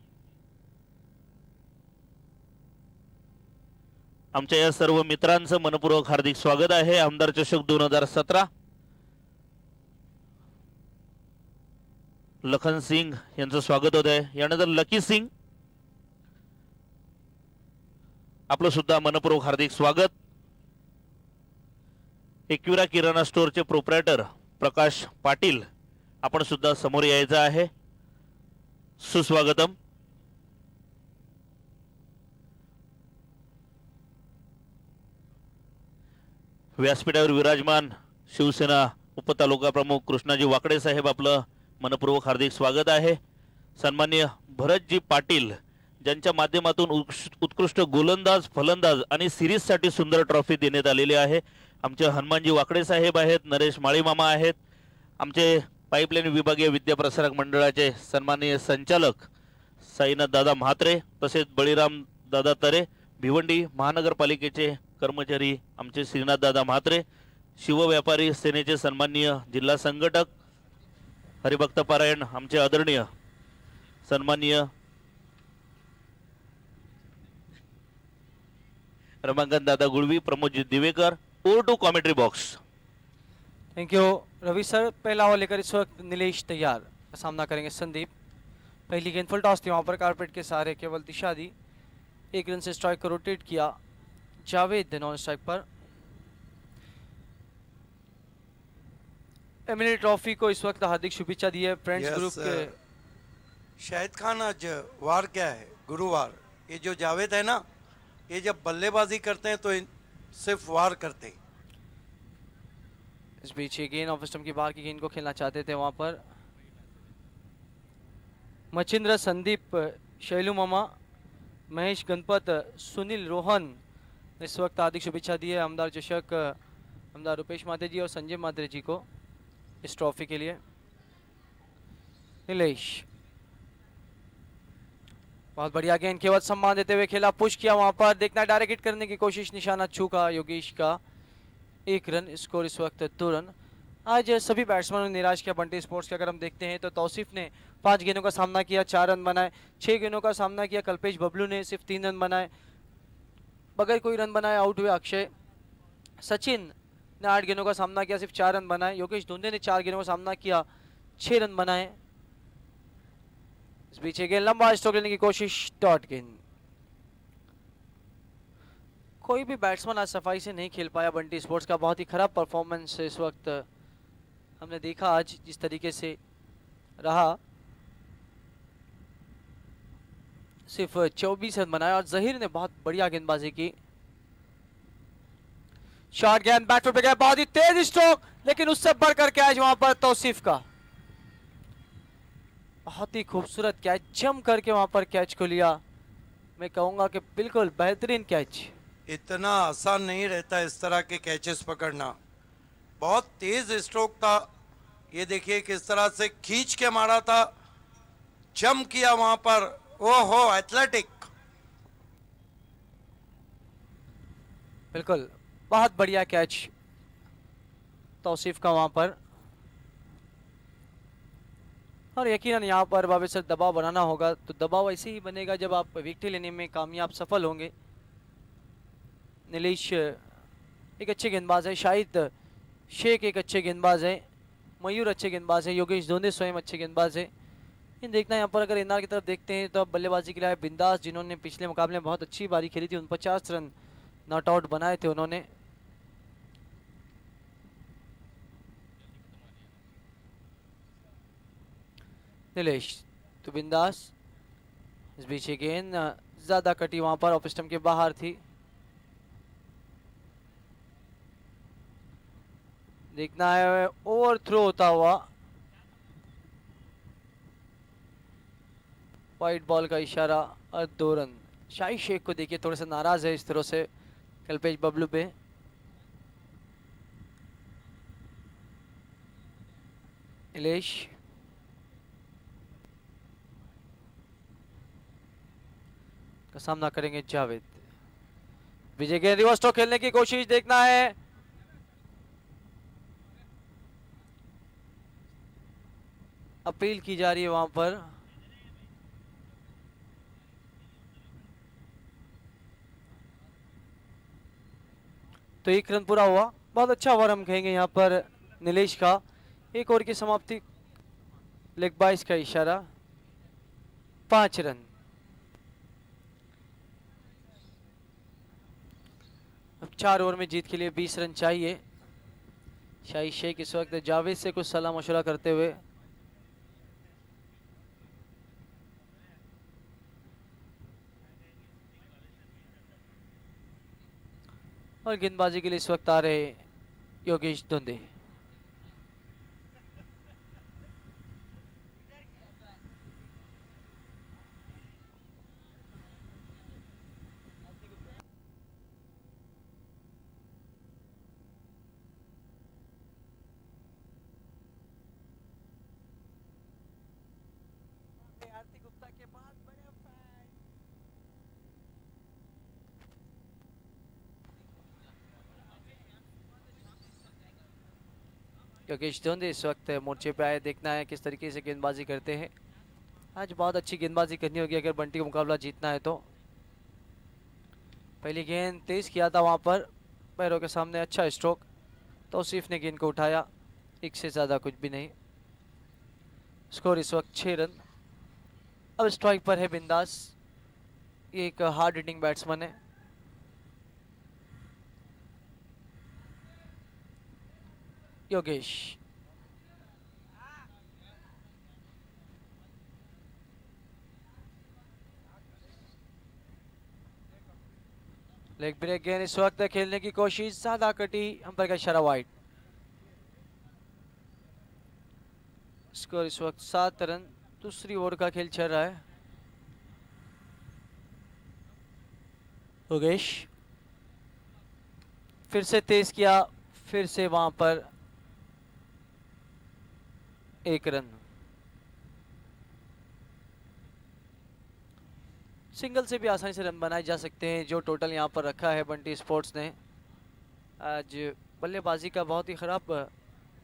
आमच्या या सर्व मित्रांचं मनपूर्वक हार्दिक स्वागत आहे. आमदार चषक 2017 लखन सिंग यांचं स्वागत होत आहे. यानंतर लकी सिंग आपलं सुद्धा मनपूर्वक हार्दिक स्वागत. एकविरा किराणा स्टोअरचे प्रोप्रायटर प्रकाश पाटील आपण सुद्धा समोर यायचं आहे. सुस्वागतम. व्यासपीठावर विराजमान शिवसेना उपतालुका प्रमुख कृष्णाजी वाकडे साहेब आपलं मनपूर्वक हार्दिक स्वागत आहे. सन्माननीय भरतजी पाटील ज्यांच्या माध्यमातून उत्कृष्ट गोलंदाज फलंदाज आणि सिरीजसाठी सुंदर ट्रॉफी देण्यात आलेली आहे. आमचे हनुमानजी वाकडे साहेब आहेत. नरेश माळीमामा आहेत. आमचे पाईपलाईन विभागीय विद्याप्रसारक मंडळाचे सन्माननीय संचालक साईनाथ दादा म्हात्रे तसेच बळीराम दादा तरे. भिवंडी महानगरपालिकेचे कर्मचारी आमचे श्रीनाथ दादा म्हात्रे. शिवव्यापारी सेनेचे सन्माननीय जिल्हा संघटक हरिभक्त पारायण आमचे आदरणीय सन्माननीय रमाकांत दादा गुळवी. प्रमोदजी Divekar. Over to commentary box. Thank you Ravi sir. पहला ओवर लेकर इस वक्त नीलेश तैयार का सामना करेंगे संदीप. पहली गेंद फुल टॉस थी वहाँ पर कारपेट के सहारे केवल दिशा दी. एक रन से स्ट्राइक को रोटेट किया. जावेद नॉन स्ट्राइक पर. एमिली ट्रॉफी को इस वक्त हार्दिक शुभेच्छा दी है फ्रेंड्स Yes, ग्रुप के. शाहिद खान आज वार क्या है गुरुवार. ये जो जावेद है ना ये जब बल्लेबाजी करते हैं तो सिर्फ वार करते हैं. इस बीच ये गेंद ऑफ स्टंप की बाहर की गेंद को खेलना चाहते थे वहां पर मचिंद्र संदीप शैलू मामा महेश गणपत सुनील रोहन इस वक्त हार्दिक शुभेच्छा दी है आमदार चषक आमदार रुपेश माते जी और संजय मात्रे जी को इस ट्रॉफी के लिए. नीलेश बहुत बढ़िया गेंद केवल सम्मान देते हुए खेला. पुश किया वहां पर. देखना डायरेक्ट हिट करने की कोशिश. निशाना चूका योगेश का. एक रन. स्कोर इस वक्त 2 रन. आज सभी बैट्समैनों ने निराश किया बंटी स्पोर्ट्स के. अगर हम देखते हैं तो तौसीफ ने 5 गेंदों का सामना किया 4 रन बनाए. 6 गेंदों का सामना किया कल्पेश बबलू ने सिर्फ 3 रन बनाए. बगैर कोई रन बनाए आउट हुए अक्षय. सचिन ने 8 गेंदों का सामना किया सिर्फ 4 रन बनाए. योगेश धुंधे ने 4 गेंदों का सामना किया 6 रन बनाए. इस बीच गेंद लंबा स्ट्रोक लेने की कोशिश. डॉट गेंद. कोई भी बैट्समैन आज सफाई से नहीं खेल पाया बंटी स्पोर्ट्स का. बहुत ही खराब परफॉर्मेंस इस वक्त हमने देखा आज जिस तरीके से रहा. सिर्फ 24 रन बनाया और जहीर ने बहुत बढ़िया गेंदबाजी की. शॉट गेंद बैट पे गया. बहुत ही तेज स्ट्रोक लेकिन उससे बढ़कर कैच वहां पर तौसीफ का. बहुत ही खूबसूरत कैच. जम करके वहां पर कैच को लिया. मैं कहूंगा कि बिल्कुल बेहतरीन कैच. इतना आसान नहीं रहता इस तरह के कैचेस पकड़ना. बहुत तेज स्ट्रोक था. ये देखिए किस तरह से खींच के मारा था. जम किया वहां पर. ओहो एथलेटिक. बिल्कुल, बहुत बढ़िया कैच तौसीफ का वहां पर। और यकीनन यहाँ पर बाबर सर दबाव बनाना होगा, तो दबाव ऐसे ही बनेगा जब आप विकेट लेने में कामयाब सफल होंगे। नीलेश एक अच्छे गेंदबाज है, शाहिद शेख एक अच्छे गेंदबाज है, मयूर अच्छे गेंदबाज है, योगेश धोंदे स्वयं अच्छे गेंदबाज है। इन देखना यहाँ पर अगर एनआर की तरफ देखते हैं तो अब बल्लेबाजी के लिए आए बिंदास, जिन्होंने पिछले मुकाबले में बहुत अच्छी बारी खेली थी, 49 रन नॉट आउट बनाए थे उन्होंने। नीलेश तो बिंदास, इस बीच ये गेंद ज्यादा कटी वहां पर, ऑफ स्टंप के बाहर थी। देखना है ओवर थ्रो होता हुआ, वाइट बॉल का इशारा और 2 रन। शाही शेख को देखिए थोड़े से नाराज है इस तरह से कल्पेश बबलू पे। नीलेश का सामना करेंगे जावेद। विजय गेंद रिवर्स स्ट्रोक खेलने की कोशिश, देखना है अपील की जा रही है वहां पर। तो 1 रन पूरा हुआ, बहुत अच्छा ओवर हम कहेंगे यहाँ पर नीलेश का। 1 ओवर की समाप्ति, लेग बाइस का इशारा, 5 रन। अब 4 ओवर में जीत के लिए 20 रन चाहिए। शाही शेख इस वक्त जावेद से कुछ सलाह मशवरा करते हुए। और गेंदबाजी के लिए इस वक्त आ रहे योगेश धोंदे। योगेश धोंदे इस वक्त मोर्चे पे आए, देखना है किस तरीके से गेंदबाजी करते हैं। आज बहुत अच्छी गेंदबाजी करनी होगी अगर बंटी का मुकाबला जीतना है तो। पहली गेंद तेज किया था वहां पर, पैरों के सामने अच्छा स्ट्रोक, तौसीफ ने गेंद को उठाया, 1 से ज्यादा कुछ भी नहीं। स्कोर इस वक्त 6 रन। अब स्ट्राइक पर है बिंदास, ये एक हार्ड हिटिंग बैट्समैन है। योगेश लेग ब्रेक गेंद इस वक्त खेलने की कोशिश, ज्यादा कटी, अंपायर का इशारा वाइड। स्कोर इस वक्त 7 रन। दूसरी ओवर का खेल चल रहा है। योगेश फिर से तेज किया, फिर से वहां पर 1 रन। सिंगल से भी आसानी से रन बनाए जा सकते हैं, जो टोटल यहां पर रखा है बंटी स्पोर्ट्स ने। आज बल्लेबाजी का बहुत ही खराब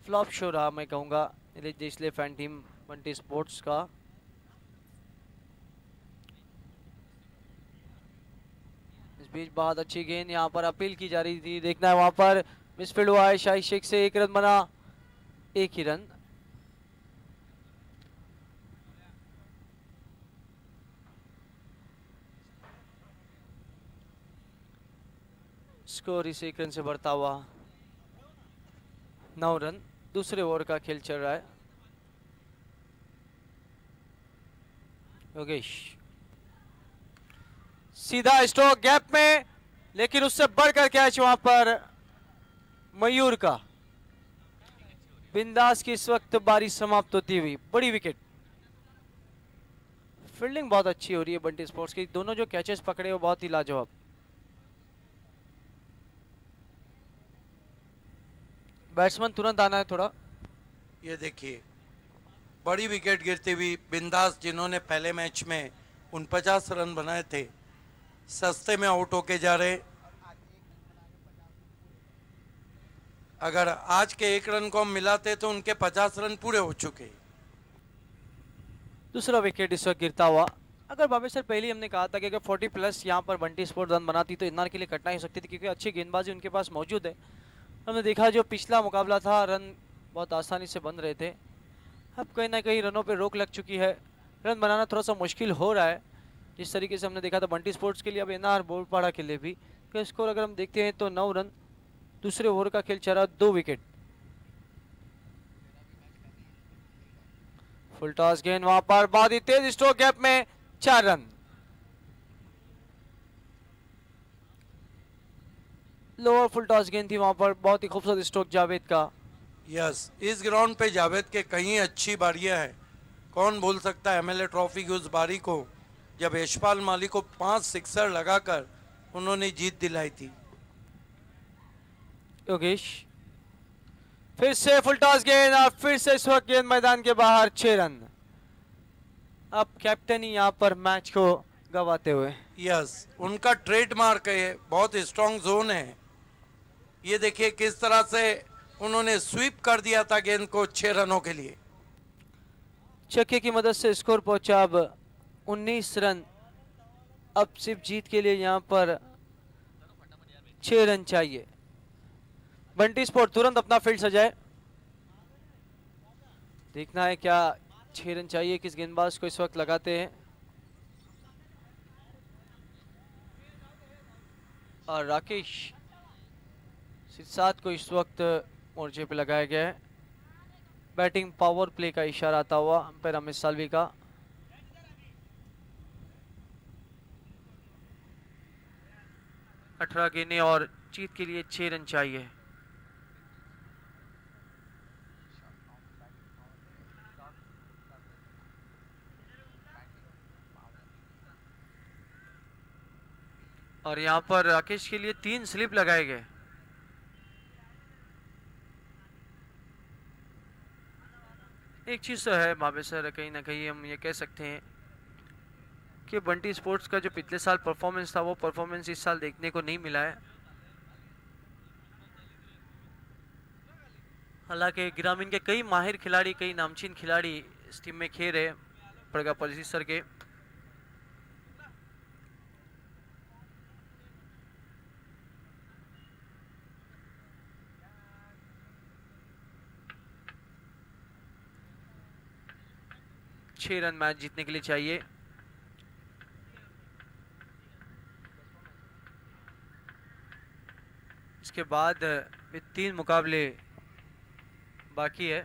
फ्लॉप शो रहा मैं कहूँगा इसलिए फैन टीम बंटी स्पोर्ट्स का। इस बीच बहुत अच्छी गेंद यहाँ पर अपील की जा रही थी, देखना है वहां पर मिसफील्ड हुआ है शाही शेख से। 1 रन बना, 1 ही रन। स्कोर इस 1 रन से बढ़ता हुआ 9 रन। दूसरे ओवर का खेल चल रहा है। योगेश सीधा स्ट्रोक गैप में, लेकिन उससे बढ़कर कैच वहां पर मयूर का। बिंदास की इस वक्त बारी समाप्त होती हुई, बड़ी विकेट। फील्डिंग बहुत अच्छी हो रही है बंटी स्पोर्ट्स की, दोनों जो कैचेस पकड़े वो बहुत ही लाजवाब। बैट्समैन तुरंत आना है थोड़ा। ये देखिए बड़ी विकेट गिरती हुई बिंदास, जिन्होंने पहले मैच में 49 रन बनाए थे, सस्ते में आउट होके जा रहे। अगर आज के 1 रन को हम मिलाते तो उनके 50 रन पूरे हो चुके। दूसरा विकेट इस वक्त गिरता हुआ। अगर बाबे सर पहले ही हमने कहा था कि अगर 40 प्लस यहाँ पर बंटी स्पोर्ट रन बनाती तो इन्नार के लिए कठिनाई हो सकती थी, क्योंकि अच्छी गेंदबाजी उनके पास मौजूद है। हमने देखा जो पिछला मुकाबला था रन बहुत आसानी से बन रहे थे, अब कहीं ना कहीं रनों पे रोक लग चुकी है, रन बनाना थोड़ा सा मुश्किल हो रहा है। जिस तरीके से हमने देखा था बंटी स्पोर्ट्स के लिए, अब एनआर बोलपाड़ा के लिए भी का स्कोर अगर हम देखते हैं तो 9 रन, दूसरे ओवर का खेल चला 2 विकेट। फुल टॉस गेंद वहां पर बादी तेज स्ट्रोक गैप में 4 रन। लोअर फुल टॉस गेंद थी वहां पर, बहुत ही खूबसूरत स्ट्रोक जावेद का। यस, इस ग्राउंड पे जावेद के कहीं अच्छी बारियां हैं। कौन भूल सकता है एमएलए ट्रॉफी की उस बारी को जब यशपाल माली को 5 सिक्सर लगाकर उन्होंने जीत दिलाई थी। योगेश फिर से फुल टॉस गेंद और फिर से इस वक्त गेंद मैदान के बाहर 6 रन। अब कैप्टन ही यहाँ पर मैच को गवाते हुए। यस, उनका ट्रेडमार्क है, बहुत स्ट्रांग जोन है। ये देखिए किस तरह से उन्होंने स्वीप कर दिया था गेंद को 6 रनों के लिए। छक्के की मदद से स्कोर पहुंचा अब 19 रन। अब सिर्फ जीत के लिए यहाँ पर 6 रन चाहिए। बंटी स्पोर्ट तुरंत अपना फील्ड सजाए, देखना है क्या 6 रन चाहिए, किस गेंदबाज को इस वक्त लगाते हैं। और राकेश सिरसाट को इस वक्त मोर्चे पे लगाया गया है। बैटिंग पावर प्ले का इशारा आता हुआ अंपायर अमित साल्वी का। अठारह गेंदें और जीत के लिए 6 रन चाहिए। और यहाँ पर राकेश के लिए 3 स्लिप लगाए गए। एक चीज तो है बाबे सर, कहीं ना कहीं हम ये कह सकते हैं कि बंटी स्पोर्ट्स का जो पिछले साल परफॉर्मेंस था वो परफॉर्मेंस इस साल देखने को नहीं मिला है। हालांकि ग्रामीण के कई माहिर खिलाड़ी, कई नामचीन खिलाड़ी इस टीम में खेल रहे पड़गा परिसर के। छह रन मैच जीतने के लिए चाहिए। इसके बाद भी 3 मुकाबले बाकी है।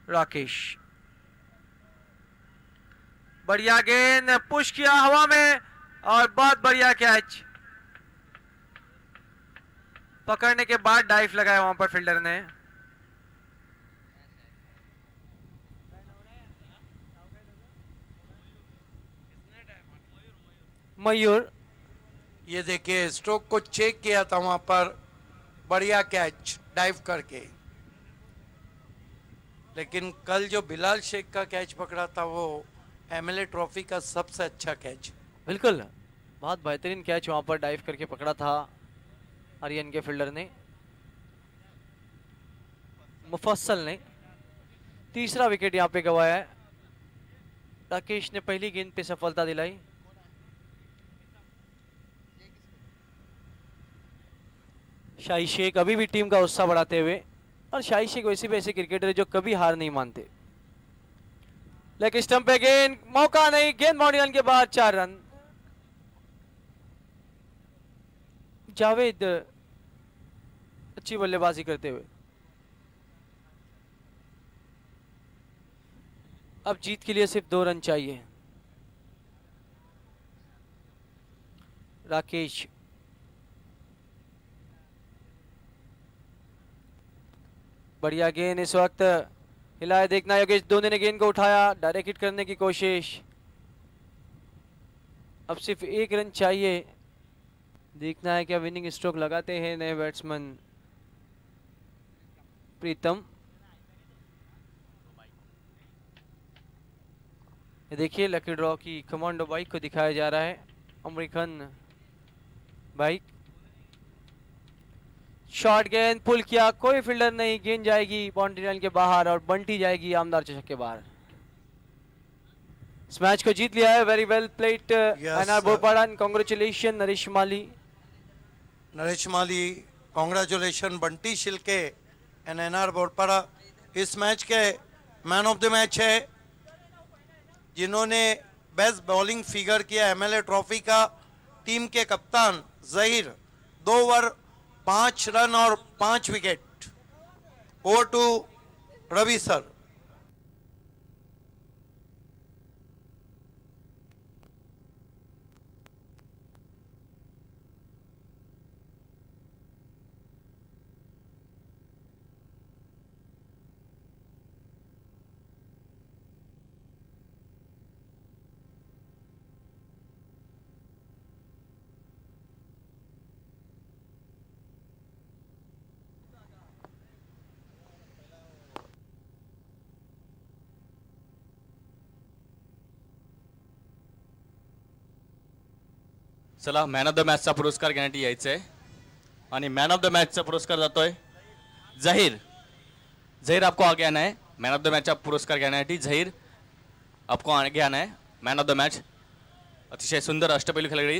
राकेश बढ़िया गेंद, पुश किया हवा में और बहुत बढ़िया कैच। पकड़ने के बाद डाइव लगाया वहां पर फील्डर ने। मयूर ये देखिए स्ट्रोक को चेक किया था वहां पर, बढ़िया कैच डाइव करके। लेकिन कल जो बिलाल शेख का कैच पकड़ा था वो एमएलए ट्रॉफी का सबसे अच्छा कैच। बिल्कुल, बहुत बेहतरीन कैच वहां पर डाइव करके पकड़ा था आर्यन के फील्डर ने, मुफस्सल ने। तीसरा विकेट यहां पे गवाया है। राकेश ने पहली गेंद पे सफलता दिलाई। शाही शेख अभी भी टीम का उत्साह बढ़ाते हुए, और शाही शेख वैसे क्रिकेटर है जो कभी हार नहीं मानते। लेग स्टंप पे गेंद, मौका नहीं, गेंद बाउंड्री लाइन के बाद 4 रन। जावेद अच्छी बल्लेबाजी करते हुए। अब जीत के लिए सिर्फ 2 रन चाहिए। राकेश बढ़िया गेंद इस वक्त हिलाए, देखना योगेश धोनी ने गेंद को उठाया, डायरेक्ट हिट करने की कोशिश। अब सिर्फ 1 रन चाहिए। देखना है क्या विनिंग स्ट्रोक लगाते हैं नए बैट्समैन प्रीतम। ये देखिए लकी ड्रॉ की कमांडो बाइक को दिखाया जा रहा है। American bike. शॉट गेंद पुल किया, कोई फील्डर नहीं, गेंद जाएगी बाउंड्री लाइन के बाहर और बंटी जाएगी आमदार चषक के बाहर। इस मैच को जीत लिया है, very well played NR Borpada, congratulation Naresh Mali. Naresh Mali, congratulation Bunty Shilke and NR Borpada. इस मैच के मैन ऑफ द मैच है जिन्होंने बेस्ट बॉलिंग फिगर किया एमएलए ट्रॉफी का, टीम के कप्तान जहीर, 2 ओवर 5 रन और 5 wicket. Over to Ravi sir. चला मॅन ऑफ द मॅचचा पुरस्कार घेण्यासाठी यायचं आहे आणि मॅन ऑफ द मॅचचा पुरस्कार जातोय झहीर। झहीर आपको आगे आना है मैन ऑफ द मैच पुरस्कार घेण्यासाठी। झहीर आपको आगे आना है मैन ऑफ द मैच। अतिशय सुंदर अष्टपैलू खेळाडू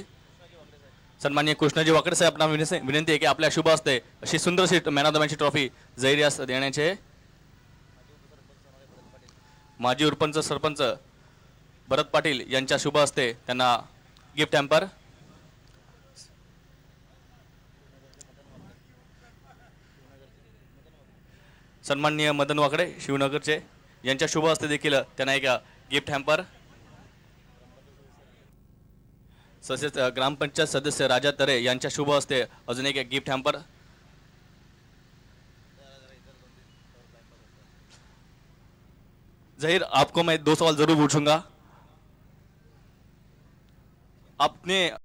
सन्माननीय कृष्णाजी वाकडे साहेब, आपला विनंती आहे की आपल्या शुभ हस्ते अशी सुंदरशी मॅन ऑफ द मॅचची ट्रॉफी झहीर यास देण्याचे। माजी उपसरपंच सरपंच भरत पाटील यांच्या शुभ हस्ते त्यांना गिफ्ट हॅम्पर। सन्माननीय मदन वाकडे शिवनगरचे यांच्या शुभ हस्ते देखील त्यांना एक गिफ्ट हॅम्पर। तसेच ग्रामपंचायत सदस्य राजा तरे यांच्या शुभ हस्ते अजून एक गिफ्ट हॅम्पर। जहीर, आपको मैं 2 सवाल जरूर पूछूंगा। आपने